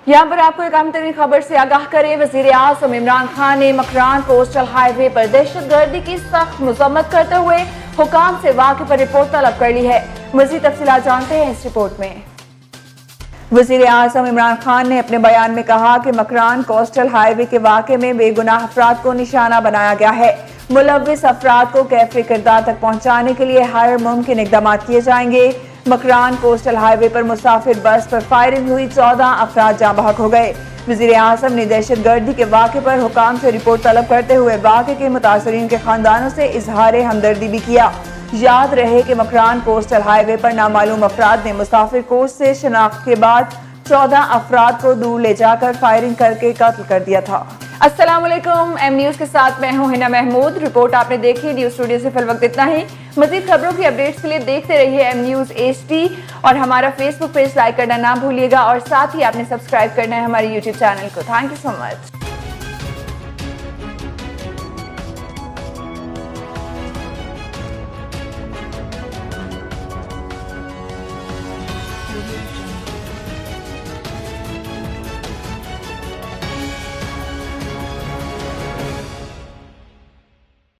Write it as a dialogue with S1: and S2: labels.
S1: यहाँ पर आपको एक अहम तरीन खबर से आगाह करें। वजीर आजम इमरान खान ने मकरान कोस्टल हाईवे पर दहशतगर्दी की सख्त मजम्मत करते हुए हुकाम से वाक़े पर रिपोर्ट तलब कर ली है। मज़ीद तफसीलात जानते हैं इस रिपोर्ट में। वजीर आजम इमरान खान ने अपने बयान में कहा कि मकरान कोस्टल हाईवे के वाक़े में बेगुनाह अफराद को निशाना बनाया गया है। मुलव्विस अफराद को कैफी किरदार तक पहुँचाने के लिए हर मुमकिन इक़दाम किए जाएंगे। मकरान कोस्टल हाईवे पर मुसाफिर बस पर फायरिंग हुई, 14 अफराद जाँ बहक हो गए। वज़ीर आज़म ने दहशतगर्दी के वाक़े पर हुकाम से रिपोर्ट तलब करते हुए वाक़े के मुतासरीन के खानदानों से इजहार हमदर्दी भी किया। याद रहे कि मकरान कोस्टल हाईवे पर नामालूम अफराद ने मुसाफिर कोच से शनाख्त के बाद 14 अफराद को दूर ले जाकर फायरिंग करके कत्ल कर दिया था। अस्सलाम वालेकुम, एम न्यूज़ के साथ मैं हूं हिना महमूद। रिपोर्ट आपने देखी, न्यूज़ स्टूडियो से फिल वक्त इतना ही। मज़ीद खबरों की अपडेट्स के लिए देखते रहिए एम न्यूज़ HD और हमारा फेसबुक पेज लाइक करना ना भूलिएगा और साथ ही आपने सब्सक्राइब करना है हमारे यूट्यूब चैनल को। Thank you so much.